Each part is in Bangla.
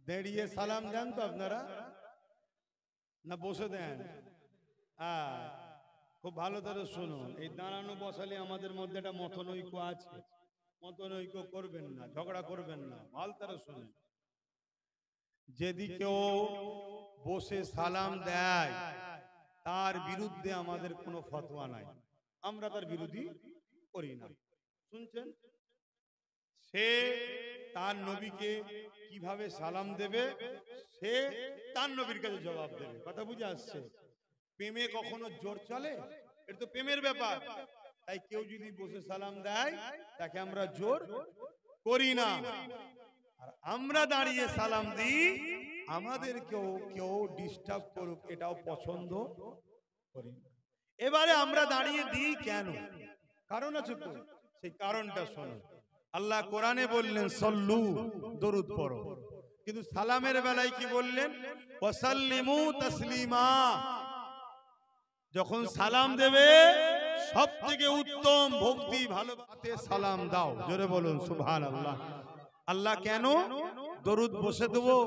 দাঁড়িয়ে সালাম দেন তো আপনারা, না বসে দেন? খুব ভালো করে শুনুন, এই দাঁড়ানো বসালে আমাদের মধ্যে একটা মতনৈক্য আছে। মতনৈক্য করবেন না, ঝগড়া করবেন না, ভালো করে শুনুন। যদি কেউ বসে সালাম দেয় তার বিরুদ্ধে আমাদের কোনো ফতোয়া নাই, আমরা তার বিরোধী করি না। শুনছেন? সে তার নবীকে কিভাবে সালাম দেবে সে তার নবীর কাছে জবাব দেবে। কথা বুঝে আসছে? প্রেমে কখনো জোর চলে? এটা তো প্রেমের ব্যাপার। তাই কেউ যদি বসে সালাম দেয় তাকে আমরা জোর করি না, আর আমরা দাঁড়িয়ে সালাম দিই। আমাদের কেউ ডিস্টার্ব করুক এটাও পছন্দ করি না। এবারে আমরা দাঁড়িয়ে দিই কেন? কারণ আছে তো, সেই কারণটা শোনো। আল্লাহ কোরআনে বললেন সল্লু, দরুদ পড়ো, কিন্তু সালামের বেলায় কি বললেন? ওয়াসাল্লিমু তাসলিমা। যখন সালাম দেবে সব থেকে উত্তম ভক্তি ভালোবাসে সালাম দাও। জোরে বলুন সুবহানাল্লাহ। আল্লাহ কেন দরুদ বসে দেবো?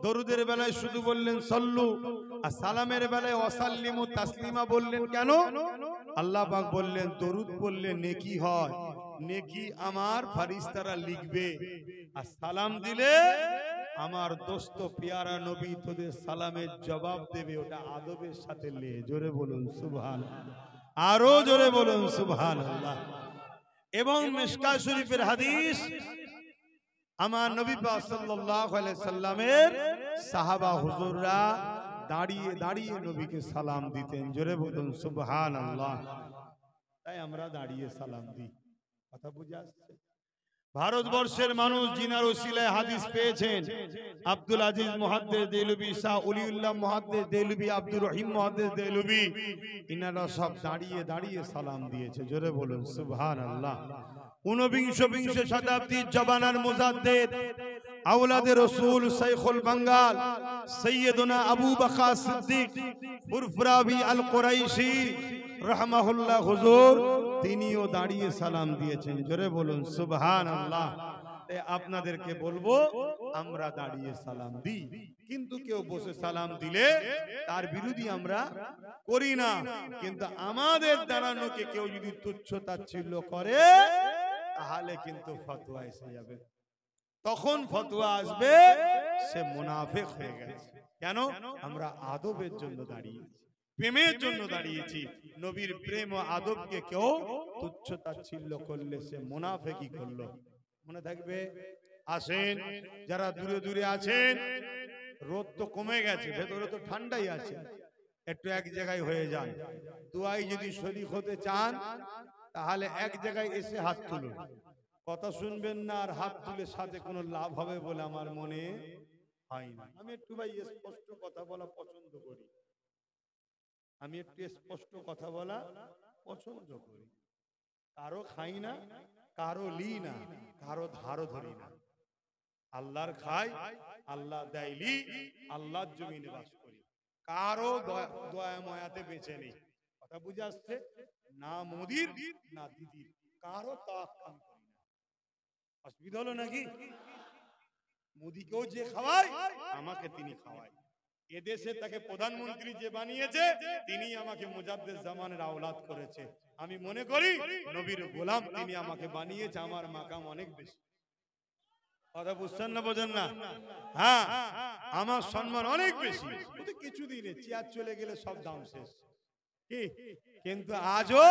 দরুদের বেলায় শুধু বললেন সল্লু, আর সালামের বেলায় ওয়াসাল্লিমু তাসলিমা বললেন কেন? আল্লাহ পাক বললেন দরুদ পড়লে নেকি হয়, নেকি আমার ফারিস্তারা লিখবে, আর সালাম দিলে আমার দোস্ত পেয়ারা নবী তোদের সালামের জবাব দেবে। ওটা আদবের সাথে লে। জোরে বলুন সুবহানাল্লাহ, আরো জোরে বলুন সুবহানাল্লাহ। এবং মিশকাত শরীফের হাদিস, আমার নবী পাক সাল্লাল্লাহু আলাইহি সাল্লামের সাহাবা হুজুররা দাঁড়িয়ে দাঁড়িয়ে নবীকে সালাম দিতেন। জোরে বলুন সুবহানাল্লাহ। তাই আমরা দাঁড়িয়ে সালাম দিই। কথা বুঝে আসছে? ভারতবর্ষের মানুষ জিনার ওসিলায় হাদিস পেয়েছেন। আব্দুল আজিজ মুহাদ্দিস দেলবি, শাহ ওলিউল্লাহ মুহাদ্দিস দেলবি, আব্দুর রহিম মুহাদ্দিস দেলবি, ইনারা সব দাঁড়িয়ে দাঁড়িয়ে সালাম দিয়েছে। জোরে বলুন সুবহানাল্লাহ। ঊনবিংশ শতাব্দীর জবানার মুজাদ্দিদ আওলাদে রাসূল শাইখুল বাঙ্গাল সৈয়দনা আবু বকর সিদ্দিক ফুরফুরাবি আল কুরাইশি রাহমাহুল্লাহ হুজুর, তিনিও দাঁড়িয়ে সালাম দিয়েছেন। জোরে বলুন সুবহানাল্লাহ। আপনাদেরকে বলবো আমরা দাঁড়িয়ে সালাম দিই, কিন্তু কেউ বসে সালাম দিলে তার বিরোধী আমরা করি না। কিন্তু আমাদের দাঁড়ানোকে কেউ যদি তুচ্ছ তাচ্ছিল্য করে তাহলে কিন্তু ফতোয়া এসে যাবে। তখন ফতোয়া আসবে সে মুনাফিক হয়ে গেছে। কেন? আমরা আদবের জন্য দাঁড়িয়েছি, প্রেমের জন্য দাঁড়িয়েছি। নবীর প্রেম ও আদবকে কেউ তুচ্ছ তাচ্ছিল্য করলে সে মুনাফিকি করলো। মনে থাকবে। আসেন যারা দূরে দূরে আছেন, রোদ তো কমে গেছে, ভেতরে তো ঠান্ডাই আছে, একটু এক জায়গায় হয়ে যান। দুয়াই যদি শরীক হতে চান তাহলে এক জায়গায় এসে হাত তুলুন। কথা শুনবেন না আর হাত তুলে সাথে কোনো লাভ হবে বলে আমার মনে হয় না। আমি একটু ভাই স্পষ্ট কথা বলা পছন্দ করি। আমি একটু স্পষ্ট কথা বলা পছন্দ করি। কারো খাই না, কারো লি না, কারো ধারও ধরি না। আল্লাহর খাই, আল্লাহ দেয়লি, আল্লাহর জমিনে বাস করি। কারো দয়া ময়াতে বেঁচে নেই। কথা বুঝে আসছে? না মোদির না দিদির, কারো তাওয়াক্কুল করি না। অসুবিধা হলো নাকি? মোদিকেও যে খাওয়ায় আমাকে তিনি খাওয়ায়। এদেশে তাকে প্রধানমন্ত্রী যে বানিয়েছে তিনি আমাকে মুজাদ্দেদ জামানের আওলাদ করেছে। আমি মনে করি নবীর গোলাম তিনি আমাকে বানিয়েছে, আমার মাকাম অনেক বেশি। কথা বুঝছেন না বোঝেন না? হ্যাঁ, আমার সম্মান অনেক বেশি। কিছু দিনে চেয়ার চলে গেলে সব দাম শেষ। কিন্তু আজও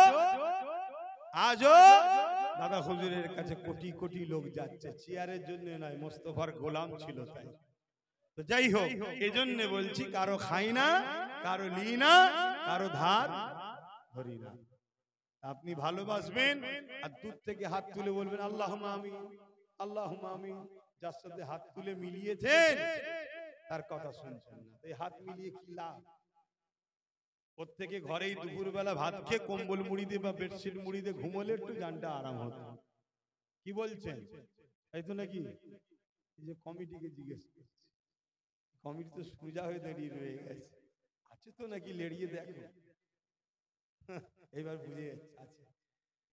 দাদা হুজুরের কাছে কোটি কোটি লোক যাচ্ছে, চেয়ারের জন্য নয়, মোস্তফার গোলাম ছিল তাই। তো যাই হোক, এজন্য বলছি কারো খাই না, কারো লি না, কারো ধার ধরি না। আপনি ভালোবাসবেন আর দূর থেকে হাত তুলে বলবেন আল্লাহুম্মা আমিন, আল্লাহুম্মা আমিন। যার সাথে হাত তুলে মিলিয়েছেন তার কথা শুনছেন না, এই হাত মিলিয়ে কি লাভ? প্রত্যেকে ঘরেই দুপুরবেলা ভাত খেয়ে কম্বল মুড়ি দিয়ে বা বেডশিট মুড়ি দিয়ে ঘুমোলে একটু জানটা আরাম হতো। কি বলছেন? তাই তো নাকি? এই যে কমিটিকে জিজ্ঞেস করছি, কমিটি তো সোজা হয়ে দাঁড়িয়ে রয়ে গেছে, আছে তো নাকি লেড়িয়ে দেখো। এইবার বুঝে যাচ্ছে আছে।